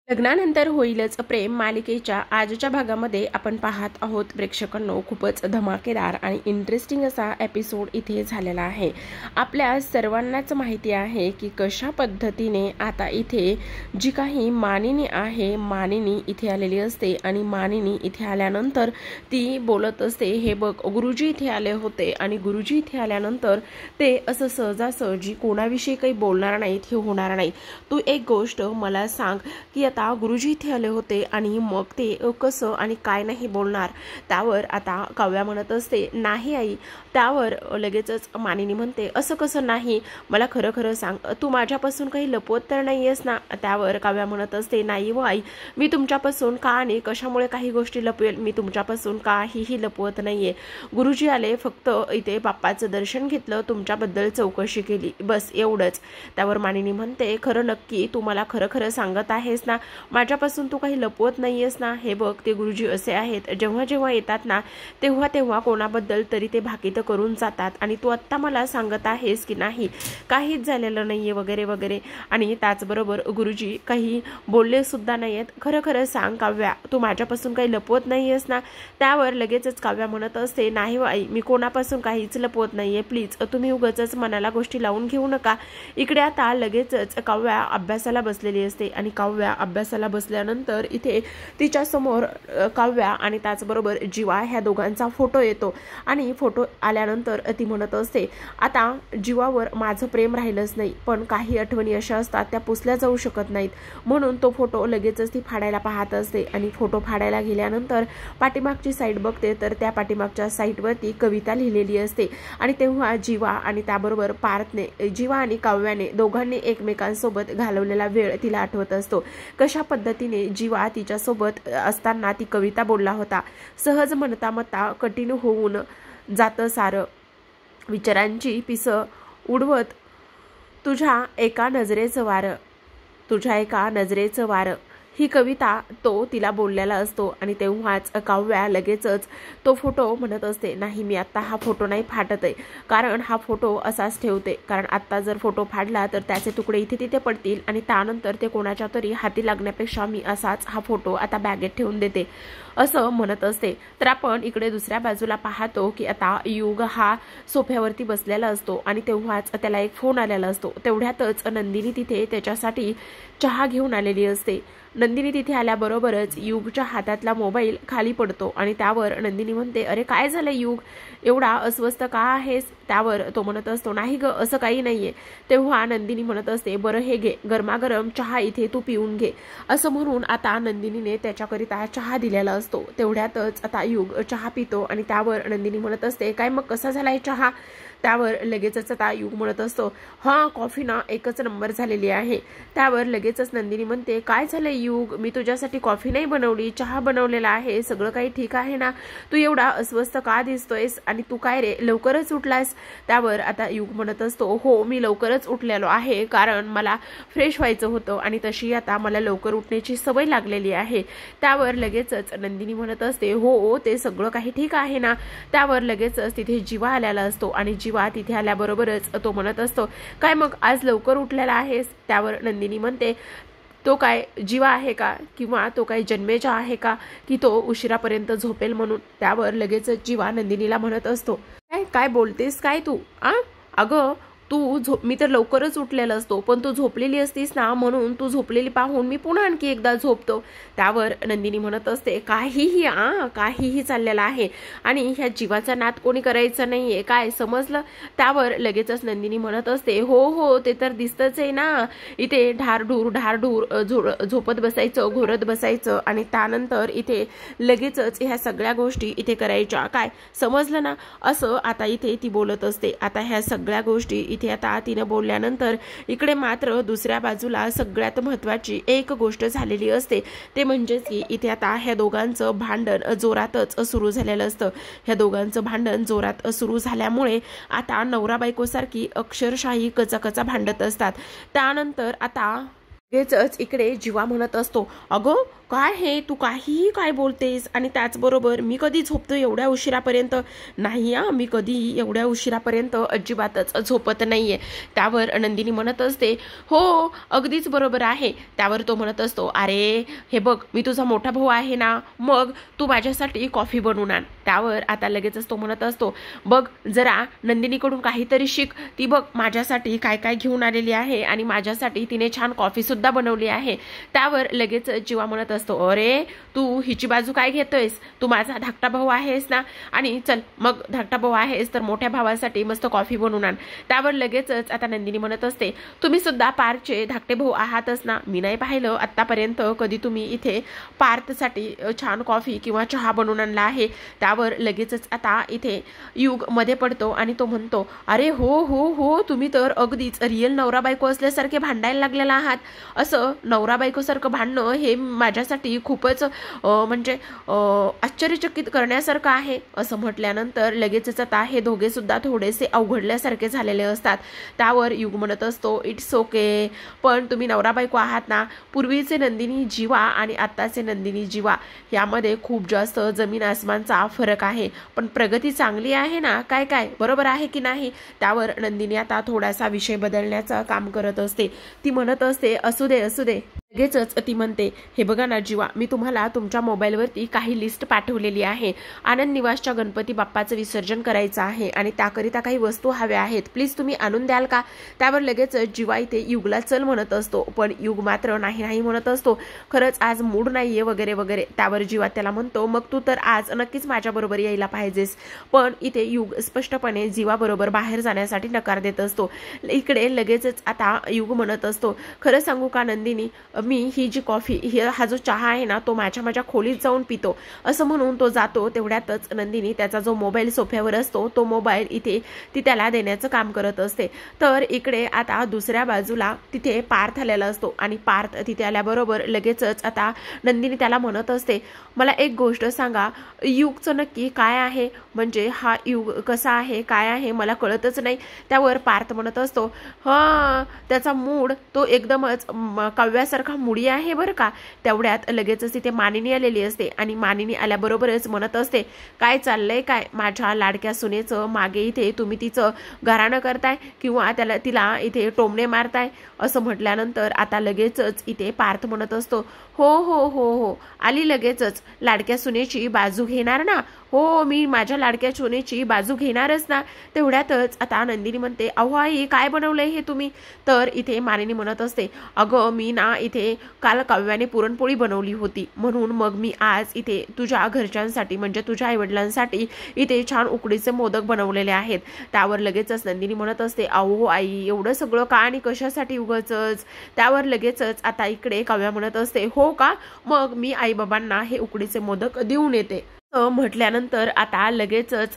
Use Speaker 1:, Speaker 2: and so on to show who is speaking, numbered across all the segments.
Speaker 1: लग्नानंतर होईलच प्रेम मालिकेच्या आजच्या भागामध्ये आपण पाहत आहोत प्रेक्षकांनो, खूपच धमाकेदार आणि इंटरेस्टिंग असा एपिसोड इथे झालेला आहे। आपल्या सर्वांनाच माहिती आहे की कशा पद्धतीने आता इथे जी काही मानिनी आहे, मानिनी इथे आलेली असते आणि मानिनी इथे आल्यानंतर ती बोलत असते, हे बघ गुरुजी इथे आले होते आणि गुरुजी इथे आल्यानंतर ते असं सहजासहजी कोणाविषयी काही बोलणार नाहीत, हे होणार नाही। तू एक गोष्ट मला सांग की आता गुरुजी इथे आले होते आणि मग ते कसं आणि काय नाही बोलणार। त्यावर आता काव्या म्हणत असते, नाही आई। त्यावर लगेचच मानिनी म्हणते, असं कसं नाही, मला खरं खरं सांग, तू माझ्यापासून काही लपवत तर नाहीयेस ना। त्यावर काव्या म्हणत असते, नाही व आई, मी तुमच्यापासून का आणि कशामुळे काही गोष्टी लपवेल, मी तुमच्यापासून काहीही लपवत नाहीये। गुरुजी आले, फक्त इथे बाप्पाचं दर्शन घेतलं, तुमच्याबद्दल चौकशी केली, बस एवढंच। त्यावर मानिनी म्हणते, खरं नक्की तू मला खरं खरं सांगत आहेस ना, माझ्यापासून तू काही लपवत नाहीयेस ना। हे बघ, ते गुरुजी असे आहेत, जेव्हा जेव्हा येतात ना तेव्हा तेव्हा कोणाबद्दल तरी ते भाकीत करून जातात आणि तू आत्ता मला सांगत आहेस की नाही काहीच झालेलं नाहीये वगैरे वगैरे। आणि त्याचबरोबर गुरुजी काही बोलले सुद्धा नाहीयेत, खरं खरं सांग काव्या, तू माझ्यापासून काही लपवत नाहीयेस ना। त्यावर लगेचच काव्या म्हणत असते, नाही आई, मी कोणापासून काहीच लपवत नाहीये, प्लीज तुम्ही उगाचच मनाला गोष्टी लावून घेऊ नका। इकडे आता लगेचच काव्या अभ्यासाला बसलेली असते आणि काव्या अभ्यासाला बसल्यानंतर इथे तिच्या समोर काव्या आणि त्याचबरोबर जीवा ह्या दोघांचा फोटो येतो आणि फोटो आल्यानंतर ती म्हणत असते, आता जीवावर माझं प्रेम राहिलंच नाही, पण काही आठवणी अशा असतात त्या पुसल्या जाऊ शकत नाहीत, म्हणून तो फोटो लगेचच ती फाडायला पाहत असते आणि फोटो फाडायला गेल्यानंतर पाठीमागची साईड बघते तर त्या पाठीमागच्या साईडवरती कविता लिहिलेली असते आणि तेव्हा जीवा आणि त्याबरोबर पार्थने, जीवा आणि काव्याने दोघांनी एकमेकांसोबत घालवलेला वेळ तिला आठवत असतो। कशा पद्धतीने जीवा तिच्यासोबत असताना ती कविता बोलला होता, सहज म्हणता म्हणता कठीण होऊन जातं सारं, विचारांची पिसं उडवत तुझ्या एका नजरेचं वारं, तुझ्या एका नजरेचं वारं, ही कविता तो तिला बोललेला असतो। आणि तेव्हाच काव्या लगेचच तो फोटो म्हणत असते, नाही मी आत्ता हा फोटो नाही फाटत आहे, कारण हा फोटो असाच ठेवते, कारण आत्ता जर फोटो फाडला तर त्याचे तुकडे इथे तिथे पडतील आणि त्यानंतर ते कोणाच्या तरी हाती लागण्यापेक्षा मी असाच हा फोटो आता बॅगेत ठेवून देते, असं म्हणत असते। तर आपण इकडे दुसऱ्या बाजूला पाहतो की आता युग हा सोफ्यावरती बसलेला असतो आणि तेव्हाच त्याला एक फोन आलेला असतो। तेवढ्यातच नंदिनी तिथे त्याच्यासाठी चहा घेऊन आलेली असते। नंदिनी तिथे आल्याबरोबरच युगच्या हातातला मोबाईल खाली पडतो आणि त्यावर नंदिनी म्हणते, अरे काय झालं युग, एवढा अस्वस्थ का आहेस। त्यावर तो म्हणत असतो, नाही ग, असं काही नाहीये। तेव्हा नंदिनी म्हणत असते, बरं हे घे, गरमागरम चहा इथे तू पिऊन घे, असं म्हणून आता नंदिनीने त्याच्याकरिता चहा दिलेला असतो। तेवढ्यातच आता युग चहा पितो आणि त्यावर नंदिनी म्हणत असते, काय मग कसा झालाय चहा। त्यावर लगेचच आता युग म्हणत असतो, हा कॉफी ना एकच नंबर झालेली आहे। त्यावर लगेचच नंदिनी म्हणते, काय झालंय युग, मी तुझ्यासाठी कॉफी नाही बनवली, चहा बनवलेला आहे, सगळं काही ठीक आहे ना, तू एवढा अस्वस्थ का दिसतोयस आणि तू काय रे लवकरच उठलास। त्यावर आता युग म्हणत असतो, हो मी लवकरच उठलेलो आहे, कारण मला फ्रेश व्हायचं होतं आणि तशी आता मला लवकर उठण्याची सवय लागलेली आहे। त्यावर लगेचच नंदिनी म्हणत असते, हो ते सगळं काही ठीक आहे ना। त्यावर लगेचच तिथे जीवा आलेला असतो आणि जीवा तिथे आल्याबरोबरच तो म्हणत असतो, काय मग आज लवकर उठलेला आहेस। त्यावर नंदिनी म्हणते, तो काय जीवा आहे का, किंवा तो काय जन्मेजा आहे का की तो उशिरापर्यंत झोपेल म्हणून। त्यावर लगेच जीवा नंदिनीला म्हणत असतो, काय काय बोलतेस काय तू, अगं मी तर लवकरच उठलेला असतो, पण तू झोपलेली असतीस ना, म्हणून तू झोपलेली पाहून मी पुन्हा आणखी एकदा झोपतो। त्यावर नंदिनी म्हणत असते, काहीही चाललेलं आहे आणि ह्या जीवाचा नाद कोणी करायचा नाहीये, काय समजलं। त्यावर लगेचच नंदिनी म्हणत असते, हो ते तर दिसतच आहे ना, इथे ढारढूर झोपत बसायचं, घोरत बसायचं आणि त्यानंतर इथे लगेचच ह्या सगळ्या गोष्टी इथे करायच्या, काय समजलं ना, असं आता इथे ती बोलत असते। आता ह्या सगळ्या गोष्टी इथे आता तिने बोलल्यानंतर इकडे मात्र दुसऱ्या बाजूला सगळ्यात महत्त्वाची एक गोष्ट झालेली असते, ते म्हणजे की इथे आता ह्या दोघांचं भांडण जोरातच सुरू झालेलं असतं। ह्या दोघांचं भांडण जोरात सुरू झाल्यामुळे आता नवरा बायकोसारखी अक्षरशः कचाकचा भांडत असतात। त्यानंतर आता लगेचच इकडे जीवा म्हणत असतो, अगं काय हे तू काहीही काय बोलतेस, आणि त्याचबरोबर मी कधी झोपतो एवढ्या उशिरापर्यंत? नाही मी कधी एवढ्या उशिरापर्यंत अजिबातच झोपत नाहीये. त्यावर नंदिनी म्हणत असते, हो अगदीच बरोबर आहे. त्यावर तो म्हणत असतो, अरे हे बघ मी तुझा मोठा भाऊ आहे ना, मग तू माझ्यासाठी कॉफी बनवून आण. त्यावर आता लगेचच तो म्हणत असतो, बघ जरा नंदिनीकडून काहीतरी शिक. ती बघ माझ्यासाठी काय काय घेऊन आलेली आहे आणि माझ्यासाठी तिने छान कॉफी सुद्धा बनवली आहे. त्यावर लगेच जीवा म्हणत असतो, अरे तू हिची बाजू काय घेतोयस? तू माझा धाकटा भाऊ आहेस ना, आणि चल मग धाकटा भाऊ आहेस तर मोठ्या भावासाठी मस्त कॉफी बनवून आण. त्यावर लगेचच आता नंदिनी म्हणत असते, तुम्ही सुद्धा पार्थचे धाकटे भाऊ आहातच ना? मी नाही पाहिलं आतापर्यंत कधी तुम्ही इथे पार्थसाठी छान कॉफी किंवा चहा बनवून आणला आहे. त्यावर लगेचच आता इथे युग मध्ये पडतो आणि तो म्हणतो, अरे हो हो हो, तुम्ही तर अगदीच रिअल नवरा बायको असल्यासारखे भांडायला लागलेला आहात. असं नवरा बायको सारखं भांडणं हे माझ्यासाठी खूपच म्हणजे आश्चर्यचकित करण्यासारखं आहे. असं म्हटल्यानंतर लगेचच आता हे दोघे सुद्धा थोडेसे अवघडल्यासारखे झालेले असतात. त्यावर युग म्हणत असतो, इट्स ओके, पण तुम्ही नवरा बायको आहात ना. पूर्वीचे नंदिनी जीवा आणि आत्ताचे नंदिनी जीवा यामध्ये खूप जास्त जमीन आसमानचा फरक आहे, पण प्रगती चांगली आहे ना. काय काय बरोबर आहे की नाही? त्यावर नंदिनी आता थोडासा विषय बदलण्याचं काम करत असते. ती म्हणत असते, असू दे असू दे. लगेचच ती म्हणते, हे बघा ना जीवा, मी तुम्हाला तुमच्या मोबाईलवरती काही लिस्ट पाठवलेली आहे. आनंद निवासच्या गणपती बाप्पाचं विसर्जन करायचं आहे आणि त्याकरिता काही वस्तू हव्या आहेत, प्लीज तुम्ही आणून द्याल का? त्यावर लगेच जीवा इथे युगला चल म्हणत असतो, पण युग मात्र नाही नाही म्हणत असतो. खरंच आज मूड नाहीये वगैरे वगैरे. त्यावर जीवा त्याला म्हणतो, मग तू तर आज नक्कीच माझ्या बरोबर यायला पाहिजेस. पण इथे युग स्पष्टपणे जीवा बरोबर बाहेर जाण्यासाठी नकार देत असतो. इकडे लगेचच आता युग म्हणत असतो, खरं सांगू का नंदिनी, मी ही जी कॉफी हा जो चहा आहे ना, तो माझ्या खोलीत जाऊन पितो. असं म्हणून तो जातो. तेवढ्यातच नंदिनी त्याचा जो मोबाईल सोफ्यावर असतो तो मोबाईल इथे ती त्याला देण्याचं काम करत असते. तर इकडे आता दुसऱ्या बाजूला तिथे पार्थ आलेला असतो आणि पार्थ तिथे आल्याबरोबर लगेचच आता नंदिनी त्याला म्हणत असते, मला एक गोष्ट सांगा, युगचं नक्की काय आहे? म्हणजे हा युग कसा आहे काय आहे मला कळतच नाही. त्यावर पार्थ म्हणत असतो, हा त्याचा मूड तो एकदमच काव्यासारखा मुडी आहे बरं का. तेवढ्यात लगेचच तिथे मानिनी आलेली असते आणि मानिनी आल्याबरोबरच म्हणत असते, काय चाललंय काय माझ्या लाडक्या सुनेचं? मागे इथे तुम्ही तिचं घराणं करताय किंवा तिला इथे टोमणे मारताय? असं म्हटल्यानंतर आता लगेचच इथे पार्थ म्हणत असतो, हो हो हो हो, आली लगेचच. लाडक्या सुनेची बाजू घेणार ना? हो, मी माझ्या लाडक्या सुनेची बाजू घेणारच ना. तेवढ्यातच आता नंदिनी म्हणते, अहो आई काय बनवलंय हे तुम्ही? तर इथे मानिनी म्हणत असते, अगं मी ना इथे काल काव्याने पुरणपोळी बनवली होती, म्हणून मग मी आज इथे तुझ्या घरच्यांसाठी म्हणजे तुझ्या आईवडिलांसाठी इथे छान उकडीचे मोदक बनवलेले आहेत. त्यावर लगेचच नंदिनी म्हणत असते, अहो आई एवढं सगळं का आणि कशासाठी उगाचच? त्यावर लगेचच आता इकडे काव्या म्हणत असते, हो का, मग मी आई बाबांना हे उकडीचे मोदक देऊन येते. म्हटल्यानंतर आता लगेचच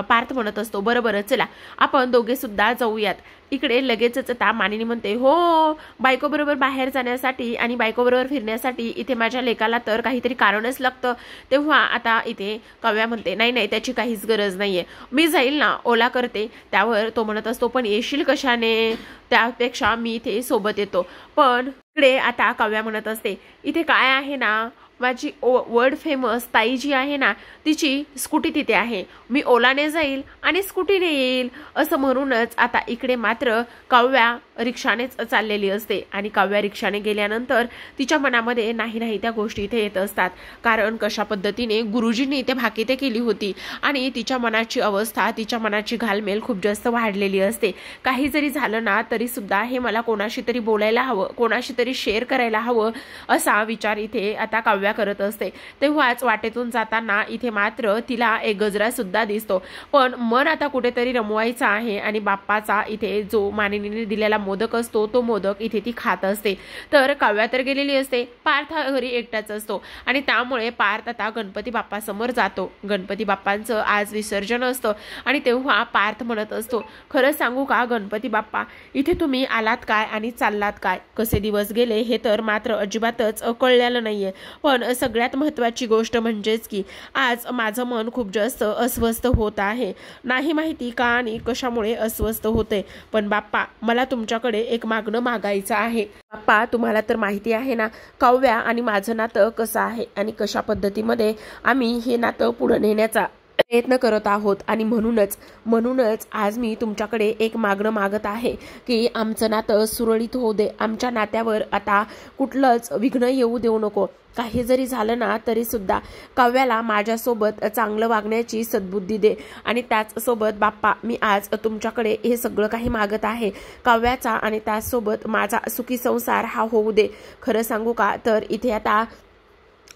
Speaker 1: पार्थ म्हणत असतो, बरं चला आपण दोघे सुद्धा जाऊयात. इकडे लगेचच आता मानिनी म्हणते, हो बायको बरोबर बाहेर जाण्यासाठी आणि बायको बरोबर फिरण्यासाठी इथे माझ्या लेकाला तर काहीतरी कारणच लागतं. तेव्हा आता इथे काव्या म्हणते, नाही नाही त्याची काहीच गरज नाहीये, मी जाईल ना, ओला करते. त्यावर तो म्हणत असतो, पण येशील कशाने? त्यापेक्षा मी इथे सोबत येतो. पण इकडे आता काव्या म्हणत असते, इथे काय आहे ना, माझी वर्ल्ड फेमस ताई जी आहे ना, तिची स्कूटी तिथे आहे, मी ओलाने जाईल आणि स्कूटीने येईल. असं म्हणूनच आता इकडे मात्र काव्या रिक्षानेच चाललेली असते आणि काव्या रिक्षाने गेल्यानंतर तिच्या मनामध्ये नाही नाही त्या गोष्टी इथे येत असतात. कारण कशा पद्धतीने गुरुजींनी इथे भाकिते केली होती आणि तिच्या मनाची अवस्था, तिच्या मनाची घालमेल खूप जास्त वाढलेली असते. काही जरी झालं ना तरी सुद्धा हे मला कोणाशी तरी बोलायला हवं, कोणाशी तरी शेअर करायला हवं, असा विचार इथे आता काव्या करत असते. तेव्हाच वाटेतून जाताना इथे मात्र तिला एक गजरा सुद्धा दिसतो. पण मन आता कुठेतरी रमवायचं आहे आणि बाप्पाचा इथे जो मानिनीने दिलेला मोदक असतो तो मोदक इथे ती खात असते. तर काव्या तर गेलेली असते, पार्थ घरी एकटाच असतो आणि त्यामुळे पार्थ आता गणपती बाप्पा समोर जातो. गणपती बाप्पांचं आज विसर्जन असतं आणि तेव्हा पार्थ म्हणत असतो, खरं सांगू का गणपती बाप्पा, इथे तुम्ही आलात काय आणि चाललात काय? कसे दिवस गेले हे तर मात्र अजिबातच कळलेलं नाहीये. पण सगळ्यात महत्त्वाची गोष्ट म्हणजेच की आज माझं मन खूप जास्त अस्वस्थ होत आहे. नाही माहिती का आणि कशामुळे अस्वस्थ होते, पण बाप्पा मला तुमच्या तुमच्याकडे एक मागणं मागायचं आहे. बाप्पा, तुम्हाला तर माहिती आहे ना काव्या आणि माझं नातं कसं आहे आणि कशा पद्धतीमध्ये आम्ही हे नातं पुढे नेण्याचा प्रयत्न करत आहोत. आणि म्हणूनच आज मी तुमच्याकडे एक मागणं मागत आहे की आमचं नातं सुरळीत होऊ दे. आमच्या नात्यावर आता कुठलंच विघ्न येऊ देऊ नको. काही जरी झालं ना तरी सुद्धा काव्याला माझ्यासोबत चांगलं वागण्याची सद्बुद्धी दे. आणि त्याचसोबत बाप्पा, मी आज तुमच्याकडे हे सगळं काही मागत आहे. काव्याचा आणि त्याचसोबत माझा सुखी संसार हा होऊ दे. खरं सांगू का, तर इथे आता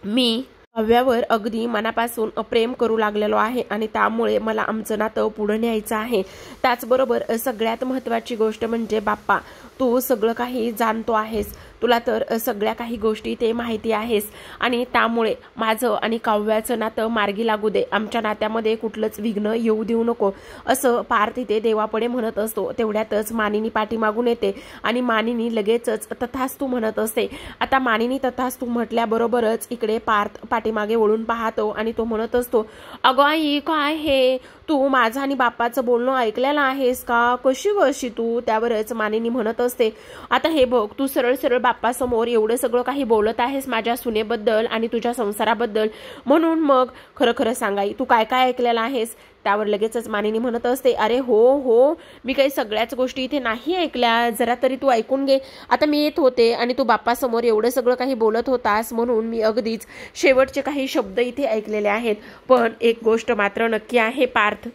Speaker 1: मी काव्यावर अगदी मनापासून प्रेम करू लागलेलो आहे आणि त्यामुळे मला आमचं नातं पुढे न्यायचं आहे. त्याचबरोबर सगळ्यात महत्त्वाची गोष्ट म्हणजे बाप्पा, तू सगळं काही जाणतो आहेस. तुला तर सगळ्या काही गोष्टी ते माहिती आहेस आणि त्यामुळे माझं आणि काव्याचं नातं मार्गी लागू दे. आमच्या नात्यामध्ये कुठलंच विघ्न येऊ देऊ नको असं पार्थ इथे देवापुढे म्हणत असतो. तेवढ्यातच मानिनी पाठीमागून येते आणि मानिनी लगेचच तथास्तू म्हणत असते. आता मानिनी तथास्तू म्हटल्याबरोबरच इकडे पार्थ पाठीमागे वळून पाहतो आणि तो म्हणत असतो, अगं आई, काय हे तू माझं आणि बाप्पाचं बोलणं ऐकलेलं आहेस का? कशी तू? त्यावरच मानिनी म्हणत असते, आता हे बघ, तू सरळ सरळ बाप्पासमोर एवढं सगळं काही बोलत आहेस माझ्या सुनेबद्दल आणि तुझ्या संसाराबद्दल, म्हणून मग खरं सांगाई तू काय काय ऐकलेलं आहेस? त्यावर लगेचच मानिनी म्हणत असते, अरे हो, मी काही सगळ्याच गोष्टी इथे नाही ऐकल्या, जरा तरी तू ऐकून घे. आता मी येत होते आणि तू बाप्पासमोर एवढं सगळं काही बोलत होतास म्हणून मी अगदीच शेवटचे काही शब्द इथे ऐकलेले आहेत. पण एक गोष्ट मात्र नक्की आहे पार्थ.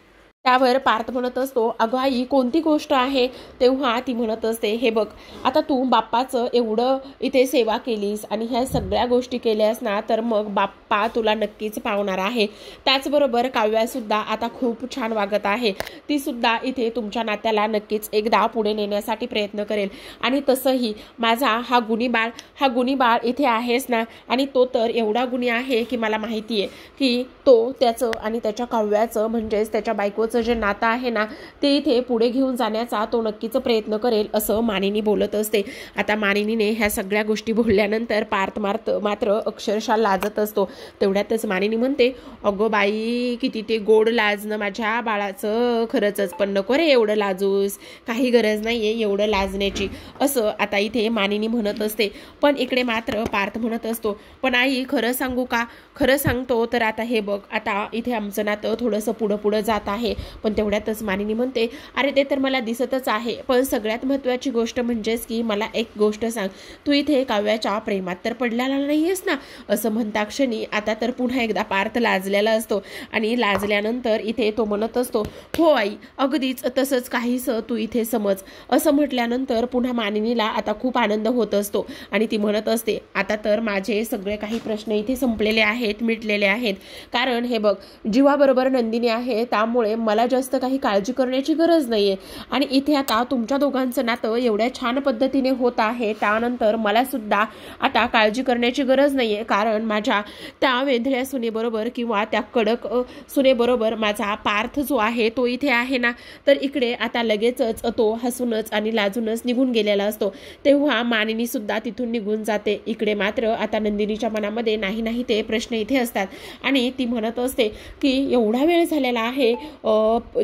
Speaker 1: त्यावर पार्थ म्हणत असतो, अगं आई, कोणती गोष्ट आहे? तेव्हा ती म्हणत असते, हे बघ, आता तू बाप्पाचं एवढं इथे सेवा केलीस आणि ह्या सगळ्या गोष्टी केल्यास ना, तर मग बाप्पा तुला नक्कीच पावणार आहे. त्याचबरोबर काव्यासुद्धा आता खूप छान वागत आहे. ती सुद्धा इथे तुमच्या नात्याला नक्कीच एकदा पुढे नेण्यासाठी प्रयत्न करेल. आणि तसंही माझा हा गुणी बाळ इथे आहेस ना, आणि तो तर एवढा गुणी आहे की मला माहिती आहे की तो त्याचं आणि त्याच्या काव्याचं म्हणजेच त्याच्या बायकोचं जे नातं आहे ना ते इथे पुढे घेऊन जाण्याचा तो नक्कीच प्रयत्न करेल असं मानिनी बोलत असते. आता मानिनीने ह्या सगळ्या गोष्टी बोलल्यानंतर पार्थ मात्र अक्षरशः लाजत असतो. तेवढ्यातच मानिनी म्हणते, अगं बाई, किती ते गोड लाजणं माझ्या बाळाचं, खरंच, पण नको रे एवढं लाजूस, काही गरज नाहीये एवढं लाजण्याची, असं आता इथे मानिनी म्हणत असते. पण इकडे मात्र पार्थ म्हणत असतो, पण आई, खरं सांगू का? खरं सांगतो तर आता हे बघ, आता इथे आमचं नातं थोडंसं पुढं जात आहे. पण तेवढ्यातच मानिनी म्हणते, अरे ते तर मला दिसतच आहे, पण सगळ्यात महत्त्वाची गोष्ट म्हणजेच की मला एक गोष्ट सांग, तू इथे काव्याच्या प्रेमात तर पडलेला नाहीयेस ना? असं म्हणता क्षणी आता तर पुन्हा एकदा पार्थ लाजलेला असतो आणि लाजल्यानंतर इथे तो म्हणत असतो, हो आई, अगदीच तसंच काहीसं तू इथे समज. असं म्हटल्यानंतर पुन्हा मानिनीला आता खूप आनंद होत असतो आणि ती म्हणत असते, आता तर माझे सगळे काही प्रश्न इथे संपलेले आहेत, मिटलेले आहेत. कारण हे बघ, जीवाबरोबर नंदिनी आहे, त्यामुळे मला जास्त काही काळजी करण्याची गरज नाहीये. आणि इथे आता तुमच्या दोघांचं नातं एवढ्या छान पद्धतीने होत आहे, त्यानंतर मला सुद्धा आता काळजी करण्याची गरज नाहीये. कारण माझ्या त्या वेंधळ्या सुनेबरोबर किंवा त्या कडक सुनेबरोबर माझा पार्थ जो आहे तो इथे आहे ना, तर इकडे आता लगेचच तो हसूनच आणि लाजूनच निघून गेलेला असतो. तेव्हा मानिनी सुद्धा तिथून निघून जाते. इकडे मात्र आता नंदिनीच्या मनामध्ये नाही ते प्रश्न इथे असतात आणि ती म्हणत असते की एवढा वेळ झालेला आहे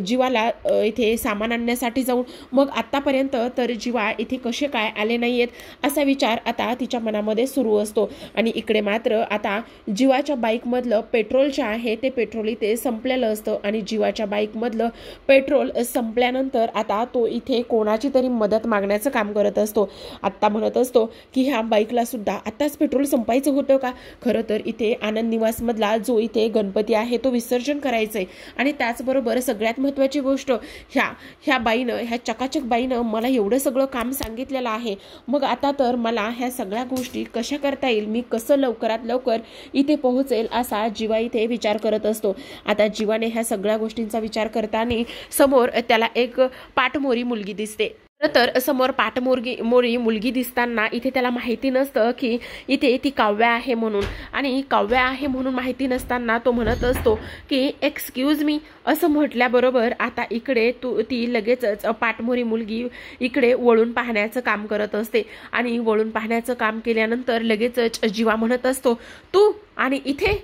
Speaker 1: जीवाला इथे सामान आणण्यासाठी जाऊन, मग आतापर्यंत तर जीवा इथे कसे काय आले नाहीयेत असा विचार आता तिच्या मनामध्ये सुरू असतो. आणि इकडे मात्र आता जीवाच्या बाईकमधलं पेट्रोल जे आहे ते पेट्रोल इथे संपलेलं असतं आणि जीवाच्या बाईकमधलं पेट्रोल संपल्यानंतर आता तो इथे कोणाची तरी मदत मागण्याचं काम करत असतो. आत्ता म्हणत असतो की ह्या बाईकला सुद्धा आत्ताच पेट्रोल संपायचं होतं का? खरं तर इथे आनंद निवासमधला जो इथे गणपती आहे तो विसर्जन करायचंय. आणि त्याचबरोबर सगळ्यात महत्त्वाची गोष्ट, ह्या बाईनं, ह्या चकाचक बाईनं मला एवढं सगळं काम सांगितलेलं आहे, मग आता तर मला ह्या सगळ्या गोष्टी कशा करता येईल, मी कसं लवकरात लवकर इथे पोहोचेल असा जीवा इथे विचार करत असतो. आता जीवाने ह्या सगळ्या गोष्टींचा विचार करताना समोर त्याला एक पाठमोरी मुलगी दिसते. तर समोर पाठमोरी मुलगी दिसताना इथे त्याला माहिती नसतं की इथे ती काव्या आहे म्हणून. आणि काव्या आहे म्हणून माहिती नसताना तो म्हणत असतो की एक्सक्यूज मी असं म्हटल्याबरोबर आता इकडे ती लगेचच पाठमोरी मुलगी इकडे वळून पाहण्याचं काम करत असते. आणि वळून पाहण्याचं काम केल्यानंतर लगेचच जीवा म्हणत असतो, तू आणि इथे?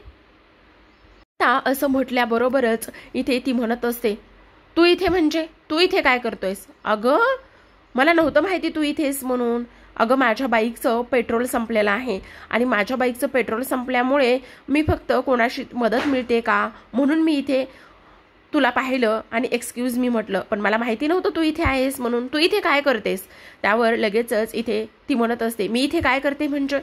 Speaker 1: असं म्हटल्याबरोबरच इथे ती म्हणत असते, तू इथे म्हणजे तू इथे काय करतोयस? अगं मला नव्हतं माहिती तू इथेस म्हणून. अगं माझ्या बाईकचं पेट्रोल संपलेलं आहे आणि माझ्या बाईकचं पेट्रोल संपल्यामुळे मी फक्त कोणाशी मदत मिळते का म्हणून मी इथे तुला पाहिलं आणि एक्सक्यूज मी म्हटलं, पण मला माहिती नव्हतं तू इथे आहेस म्हणून. तू इथे काय करतेस? त्यावर लगेचच इथे ती म्हणत असते, मी इथे काय करते म्हणजे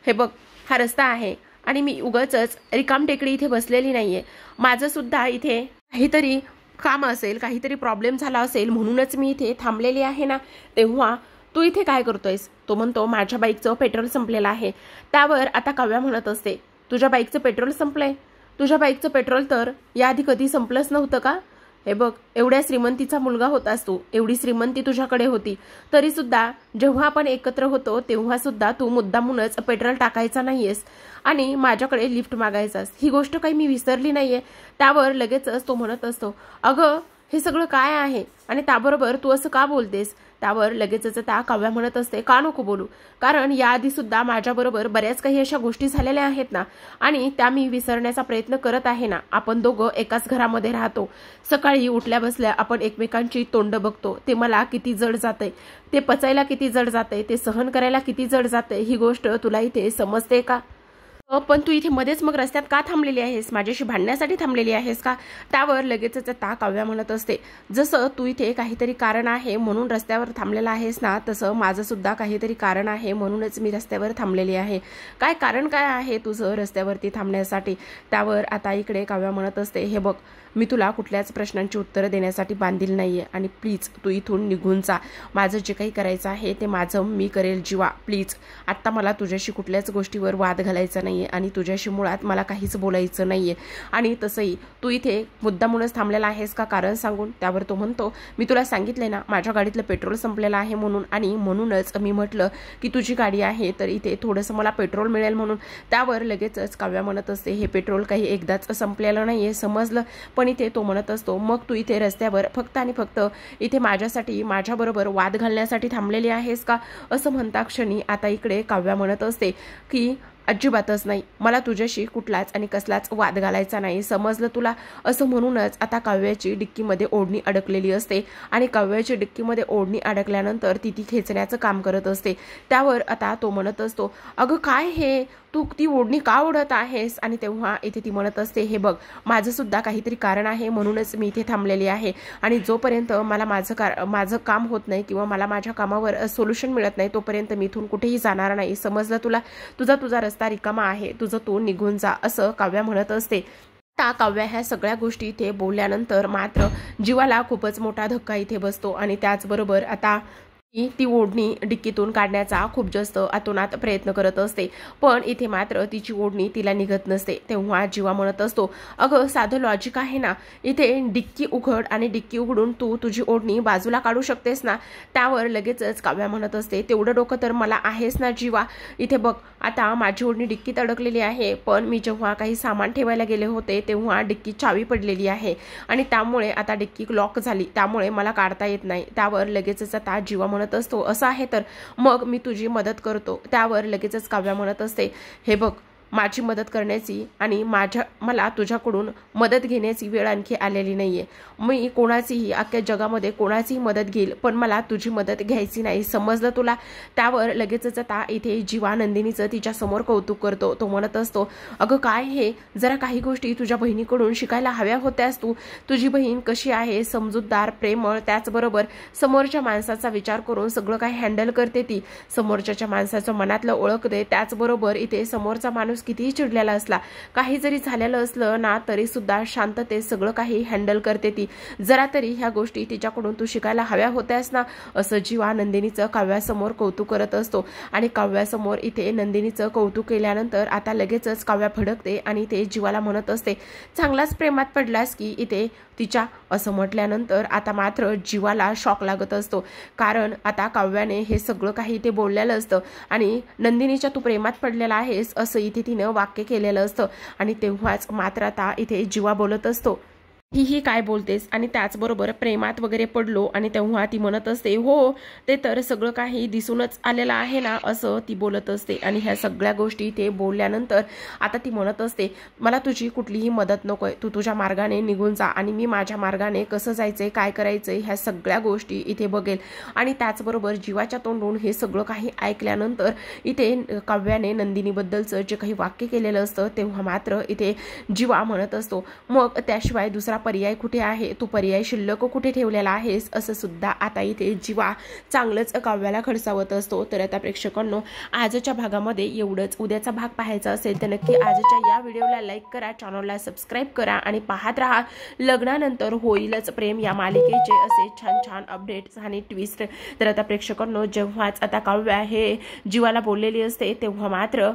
Speaker 1: हे बघ हा रस्ता आहे आणि मी उगाचच रिकाम टेकडी इथे बसलेली नाहीये. माझं सुद्धा इथे काहीतरी काम असेल, काहीतरी प्रॉब्लेम झाला असेल म्हणूनच मी इथे थांबलेली आहे ना. तेव्हा तू इथे काय करतोयस? तो म्हणतो माझ्या बाईकचं पेट्रोल संपलेलं आहे. त्यावर आता काव्या म्हणत असते, तुझ्या बाईकचं पेट्रोल संपलंय? तुझ्या बाईकचं पेट्रोल तर याआधी कधी संपलंच नव्हतं का? हे बघ एवढ्या श्रीमंतीचा मुलगा होतास तू, एवढी श्रीमंती तुझ्याकडे होती, तरी सुद्धा जेव्हा आपण एकत्र होतो तेव्हा सुद्धा तू मुद्दामूनच पेट्रोल टाकायचा नाहीयेस आणि माझ्याकडे लिफ्ट मागायचास. ही गोष्ट काही मी विसरली नाहीये. त्यावर लगेचच तो म्हणत असतो, अगं हे सगळं काय आहे आणि त्याबरोबर तू असं का बोलतेस? त्यावर लगेचच त्या काव्या म्हणत असते, का नको बोलू, कारण याआधी सुद्धा माझ्याबरोबर बऱ्याच काही अशा गोष्टी झालेल्या आहेत ना आणि त्या मी विसरण्याचा प्रयत्न करत आहे ना. आपण दोघं एकाच घरामध्ये राहतो, सकाळी उठल्या बसल्या आपण एकमेकांची तोंड बघतो, ते मला किती जड जातंय, ते पचायला किती जड जातंय, ते सहन करायला किती जड जातंय, ही गोष्ट तुला इथे समजते का? पण तू इथे मध्येच मग रस्त्यात का थांबलेली आहेस? माझ्याशी भांडण्यासाठी थांबलेली आहेस का? त्यावर लगेचच ता काव्या म्हणत असते, जसं तू इथे काहीतरी कारण आहे म्हणून रस्त्यावर थांबलेला आहेस ना, तसं माझं सुद्धा काहीतरी कारण आहे म्हणूनच मी रस्त्यावर थांबलेली आहे. काय कारण काय आहे तुझं रस्त्यावरती थांबण्यासाठी? त्यावर आता इकडे काव्या म्हणत असते, हे बघ मी तुला कुठल्याच प्रश्नांची उत्तरं देण्यासाठी बांधील नाहीये आणि प्लीज तू इथून निघून जा. माझं जे काही करायचं आहे ते माझं मी करेल जीवा. प्लीज आत्ता मला तुझ्याशी कुठल्याच गोष्टीवर वाद घालायचा नाहीये आणि तुझ्याशी मुळात मला काहीच बोलायचं नाहीये. आणि तसंही तू इथे मुद्दामूनच थांबलेला आहेस का कारण सांगून? त्यावर तो म्हणतो, मी तुला सांगितलंय ना माझ्या गाडीतलं पेट्रोल संपलेलं आहे म्हणून, आणि म्हणूनच मी म्हटलं की तुझी गाडी आहे तर इथे थोडंसं मला पेट्रोल मिळेल म्हणून. त्यावर लगेचच काव्या म्हणत असते, हे पेट्रोल काही एकदाच संपलेलं नाहीये समजलं, पण इथे तो म्हणत असतो, मग तू इथे रस्त्यावर फक्त आणि फक्त इथे माझ्यासाठी माझ्याबरोबर वाद घालण्यासाठी थांबलेली आहेस का? असं म्हणता क्षणी आता इकडे काव्या म्हणत असते की अजिबातच नाही, मला तुझ्याशी कुठलाच आणि कसलाच वाद घालायचा नाही समजलं तुला? असं म्हणूनच आता काव्याची डिक्कीमध्ये ओढणी अडकलेली असते आणि काव्याची डिक्कीमध्ये ओढणी अडकल्यानंतर ती खेचण्याचं काम करत असते. त्यावर आता तो म्हणत असतो, अगं काय हे तू ती ओढणी का ओढत आहेस? आणि तेव्हा इथे ती म्हणत असते, हे बघ माझं सुद्धा काहीतरी कारण आहे म्हणूनच मी इथे थांबलेली आहे आणि जोपर्यंत मला माझं काम होत नाही किंवा मला माझ्या कामावर सोल्युशन मिळत नाही तोपर्यंत मी इथून कुठेही जाणार नाही समजलं तुला? तुझा रस्ता रिकामा आहे, तुझं तू निघून जा, असं काव्या म्हणत असते. आता काव्या ह्या सगळ्या गोष्टी इथे बोलल्यानंतर मात्र जीवाला खूपच मोठा धक्का इथे बसतो आणि त्याचबरोबर आता ती ओढणी डिक्कीतून काढण्याचा खूप जास्त आतोनात प्रयत्न करत असते, पण इथे मात्र तिची ओढणी तिला निघत नसते. तेव्हा जीवा म्हणत असतो, अगं साधं लॉजिक आहे ना, इथे डिक्की उघड आणि डिक्की उघडून तू तुझी ओढणी बाजूला काढू शकतेस ना. त्यावर लगेचच काव्या म्हणत असते, तेवढं डोकं तर मला आहेच ना जीवा. इथे बघ आता माझी ओढणी डिक्कीत अडकलेली आहे, पण मी जेव्हा काही सामान ठेवायला गेले होते तेव्हा डिक्की चावी पडलेली आहे आणि त्यामुळे आता डिक्की लॉक झाली, त्यामुळे मला काढता येत नाही. त्यावर लगेचच आता जीवा म्हणत असतो, असं आहे तर मग मी तुझी मदत करतो. त्यावर लगेचच काव्या म्हणत असते, हे बघ माझी मदत करण्याची आणि मला तुझ्याकडून मदत घेण्याची वेळ आणखी आलेली नाहीये. मी कोणाचीही अख्ख्या जगामध्ये कोणाचीही मदत घेईल, पण मला तुझी मदत घ्यायची नाही समजलं तुला? त्यावर लगेचच आता इथे जीवा नंदिनीचं तिच्या समोर कौतुक करतो. तो म्हणत असतो, अगं काय हे, जरा काही गोष्टी तुझ्या बहिणीकडून शिकायला हव्या होत्यास तू. तुझी बहीण कशी आहे, समजूतदार, प्रेमळ, त्याचबरोबर समोरच्या माणसाचा विचार करून सगळं काही हँडल करते ती. समोरच्या माणसाचं मनातलं ओळखते, त्याचबरोबर इथे समोरचा माणूस कितीही चिडलेला असला, काही जरी झालेलं असलं ना तरी सुद्धा शांततेत सगळं काही हँडल करते ती. जरा तरी ह्या गोष्टी तिच्याकडून तू शिकायला हव्या होत्यास ना, असं जीवा नंदिनीचं काव्यासमोर कौतुक करत असतो. आणि काव्यासमोर इथे नंदिनीचं कौतुक केल्यानंतर आता लगेचच काव्या भडकते आणि ते जीवाला म्हणत असते, चांगलाच प्रेमात पडलास की इथे तिच्या. असं म्हटल्यानंतर आता मात्र जीवाला शॉक लागत असतो, कारण आता काव्याने हे सगळं काही इथे बोललेलं असतं आणि नंदिनीच्या तू प्रेमात पडलेला आहेस असं इथे तिनं वाक्य केलेलं असतं आणि तेव्हाच मात्र आता इथे जीवा बोलत असतो, ही काय बोलतेस आणि त्याचबरोबर प्रेमात वगैरे पडलो आणि तेव्हा ती म्हणत असते हो ते तर सगळं काही दिसूनच आलेलं आहे ना असं ती बोलत असते. आणि ह्या सगळ्या गोष्टी ते बोलल्यानंतर आता ती म्हणत असते मला तुझी कुठलीही मदत नकोय, तू तुझ्या मार्गाने निघून जा आणि मी माझ्या मार्गाने कसं जायचंय काय करायचंय ह्या सगळ्या गोष्टी इथे बघेल. आणि त्याचबरोबर जीवाच्या तोंडून हे सगळं काही ऐकल्यानंतर इथे काव्याने नंदिनीबद्दलचं जे काही वाक्य केलेलं असतं तेव्हा मात्र इथे जीवा म्हणत असतो मग त्याशिवाय दुसरा पर्याय कुठे आहे, तू पर्याय शिल्लक कुठे ठेवलेला आहेस असं सुद्धा आता इथे जीवा चांगलंच काव्याला खडसावत असतो. तर आता प्रेक्षकांनो आजच्या भागामध्ये एवढंच. उद्याचा भाग पाहायचा असेल तर नक्की आजच्या या व्हिडिओला लाईक करा, चॅनलला सबस्क्राईब करा आणि पाहत राहा लग्नानंतर होईलच प्रेम या मालिकेचे असे छान छान अपडेट्स आणि ट्विस्ट. तर आता प्रेक्षकांनो जेव्हाच आता काव्या हे जीवाला बोललेली असते तेव्हा मात्र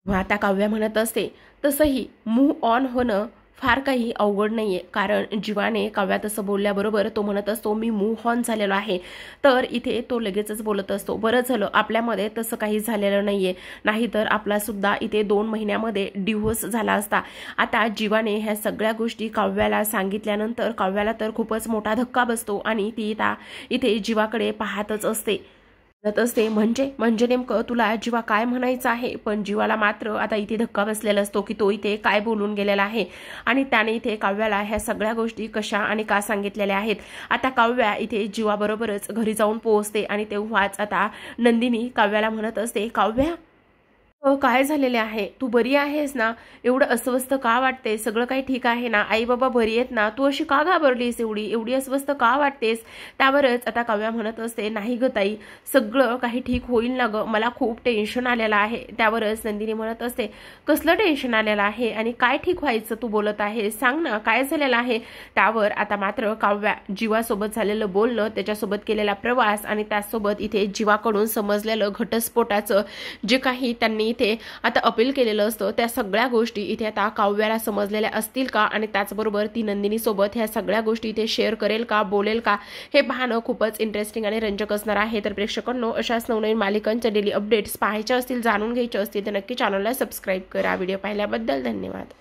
Speaker 1: आता काव्या म्हणत असते तसंही मूव्ह ऑन होणं फार काही अवघड नाहीये, कारण जीवाने काव्या तसं बोलल्याबरोबर तो म्हणत असतो मी मूव्ह ऑन झालेलो आहे. तर इथे तो लगेचच बोलत असतो बरं झालं आपल्यामध्ये तसं काही झालेलं नाहीये, नाहीतर आपला सुद्धा इथे 2 महिन्यामध्ये डिव्होर्स झाला असता. आता जीवाने ह्या सगळ्या गोष्टी काव्याला सांगितल्यानंतर काव्याला तर खूपच मोठा धक्का बसतो आणि ती इथे जीवाकडे पाहतच असते म्हणजे नेमकं तुला जीवा काय म्हणायचं आहे. पण जीवाला मात्र आता इथे धक्का बसलेला असतो की तो इथे काय बोलून गेलेला आहे आणि त्याने इथे काव्याला ह्या सगळ्या गोष्टी कशा आणि का सांगितलेल्या आहेत. आता काव्या इथे जीवाबरोबरच घरी जाऊन पोहोचते आणि तेव्हाच आता नंदिनी काव्याला म्हणत असते काव्या काय झालेले आहे, तू बरी आहेस ना, एवढं अस्वस्थ का वाटते, सगळं काही ठीक आहे ना, आई बाबा बरी आहेत ना, तू अशी का घाबरलीस, एवढी अस्वस्थ का वाटतेस. त्यावरच आता काव्या म्हणत असते नाही ग ताई सगळं काही ठीक होईल ना ग, मला खूप टेन्शन आलेलं आहे. त्यावरच नंदिनी म्हणत असते कसलं टेन्शन आलेलं आहे आणि काय ठीक व्हायचं तू बोलत आहे, सांग ना काय झालेलं आहे. त्यावर आता मात्र काव्या जीवासोबत झालेलं बोलणं, त्याच्यासोबत केलेला प्रवास आणि त्यासोबत इथे जीवाकडून समजलेलं घटस्फोटाचं जे काही त्यांनी इथे आता अपील केलेलं असतं त्या सगळ्या गोष्टी इथे आता काव्याला समजलेल्या असतील का आणि त्याचबरोबर ती नंदिनी सोबत ह्या सगळ्या गोष्टी इथे शेअर करेल का बोलेल का हे पाहणं खूपच इंटरेस्टिंग आणि रंजक असणार आहे. तर प्रेक्षकांनो अशाच नवनवीन मालिकांच्या डेली अपडेट्स पाहायच्या असतील जाणून घ्यायचे असतील तर नक्की चॅनलला सबस्क्राईब करा. व्हिडिओ पाहिल्याबद्दल धन्यवाद.